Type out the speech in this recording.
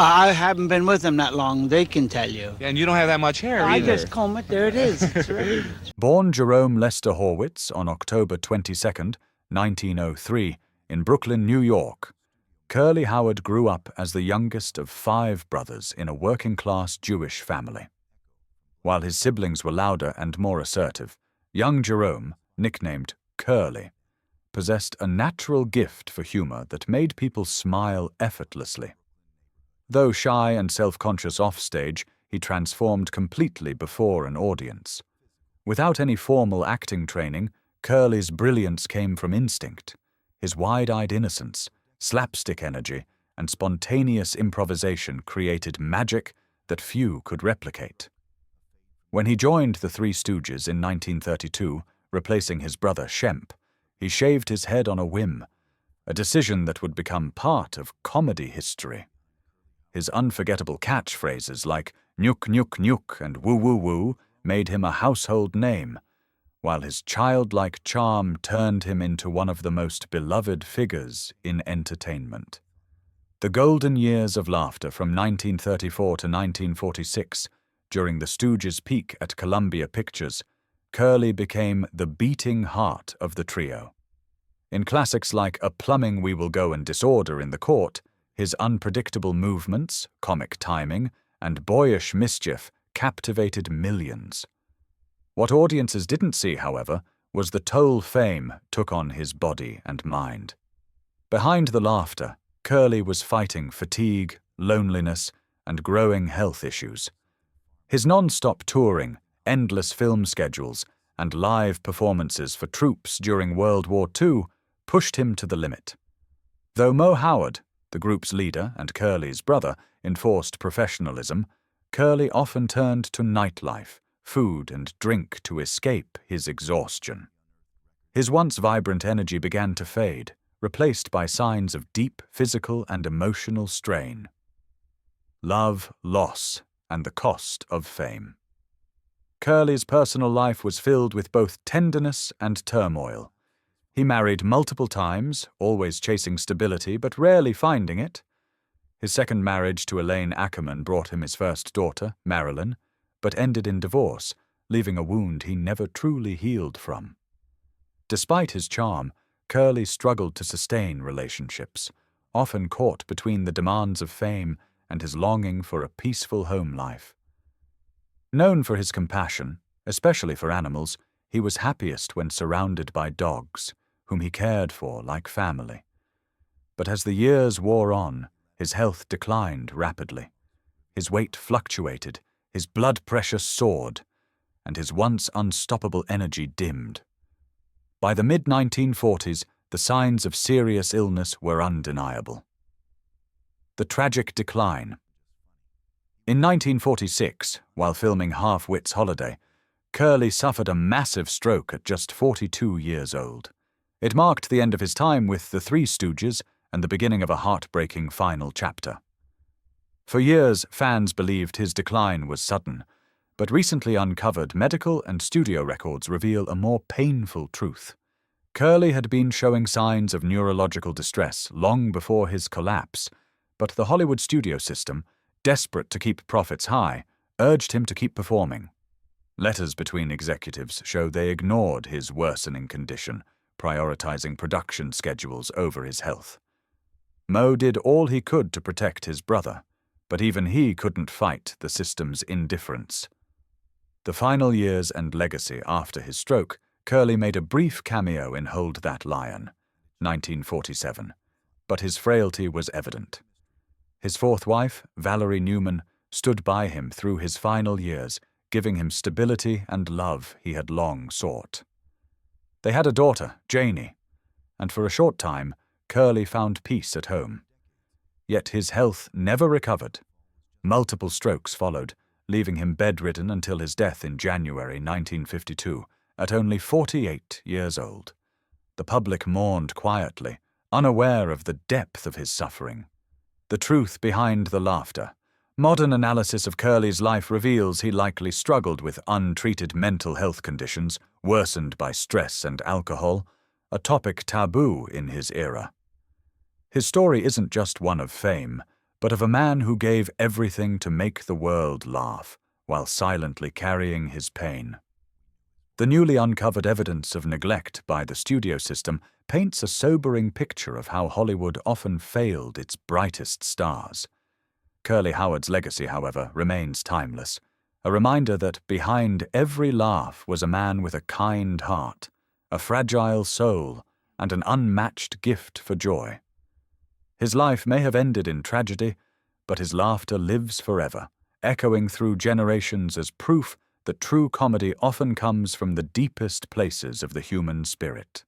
I haven't been with them that long. They can tell you. And you don't have that much hair I either. just comb it. There it is. It's ready. Born Jerome Lester Horwitz on October 22, 1903, in Brooklyn, New York, Curly Howard grew up as the youngest of 5 brothers in a working-class Jewish family. While his siblings were louder and more assertive, young Jerome, nicknamed Curly, possessed a natural gift for humor that made people smile effortlessly. Though shy and self-conscious offstage, he transformed completely before an audience. Without any formal acting training, Curly's brilliance came from instinct. His wide-eyed innocence, slapstick energy, and spontaneous improvisation created magic that few could replicate. When he joined the Three Stooges in 1932, replacing his brother Shemp, he shaved his head on a whim, a decision that would become part of comedy history. His unforgettable catchphrases like "Nuke, nuke, nuke" and "Woo, woo, woo" made him a household name, while his childlike charm turned him into one of the most beloved figures in entertainment. The golden years of laughter from 1934 to 1946, during the Stooges' peak at Columbia Pictures, Curly became the beating heart of the trio. In classics like A Plumbing We Will Go and Disorder in the Court, his unpredictable movements, comic timing, and boyish mischief captivated millions. What audiences didn't see, however, was the toll fame took on his body and mind. Behind the laughter, Curly was fighting fatigue, loneliness, and growing health issues. His non-stop touring, endless film schedules, and live performances for troops during World War II pushed him to the limit. Though Mo Howard, the group's leader and Curly's brother, enforced professionalism, Curly often turned to nightlife, food, and drink to escape his exhaustion. His once vibrant energy began to fade, replaced by signs of deep physical and emotional strain. Love, loss, and the cost of fame. Curly's personal life was filled with both tenderness and turmoil. He married multiple times, always chasing stability but rarely finding it. His second marriage to Elaine Ackerman brought him his first daughter, Marilyn, but ended in divorce, leaving a wound he never truly healed from. Despite his charm, Curly struggled to sustain relationships, often caught between the demands of fame and his longing for a peaceful home life. Known for his compassion, especially for animals, he was happiest when surrounded by dogs, whom he cared for like family. But as the years wore on, his health declined rapidly. His weight fluctuated, his blood pressure soared, and his once unstoppable energy dimmed. By the mid-1940s, the signs of serious illness were undeniable. The tragic decline. In 1946, while filming Half-Wit's Holiday, Curly suffered a massive stroke at just 42 years old. It marked the end of his time with the Three Stooges and the beginning of a heartbreaking final chapter. For years, fans believed his decline was sudden, but recently uncovered medical and studio records reveal a more painful truth. Curly had been showing signs of neurological distress long before his collapse, but the Hollywood studio system, desperate to keep profits high, urged him to keep performing. Letters between executives show they ignored his worsening condition, prioritizing production schedules over his health. Mo did all he could to protect his brother, but even he couldn't fight the system's indifference. The final years and legacy after his stroke, Curly made a brief cameo in Hold That Lion, 1947, but his frailty was evident. His fourth wife, Valerie Newman, stood by him through his final years, giving him stability and love he had long sought. They had a daughter, Janie, and for a short time, Curly found peace at home. Yet his health never recovered. Multiple strokes followed, leaving him bedridden until his death in January 1952, at only 48 years old. The public mourned quietly, unaware of the depth of his suffering. The truth behind the laughter. Modern analysis of Curly's life reveals he likely struggled with untreated mental health conditions, worsened by stress and alcohol, a topic taboo in his era. His story isn't just one of fame, but of a man who gave everything to make the world laugh, while silently carrying his pain. The newly uncovered evidence of neglect by the studio system paints a sobering picture of how Hollywood often failed its brightest stars. Curly Howard's legacy, however, remains timeless, a reminder that behind every laugh was a man with a kind heart, a fragile soul, and an unmatched gift for joy. His life may have ended in tragedy, but his laughter lives forever, echoing through generations as proof that true comedy often comes from the deepest places of the human spirit.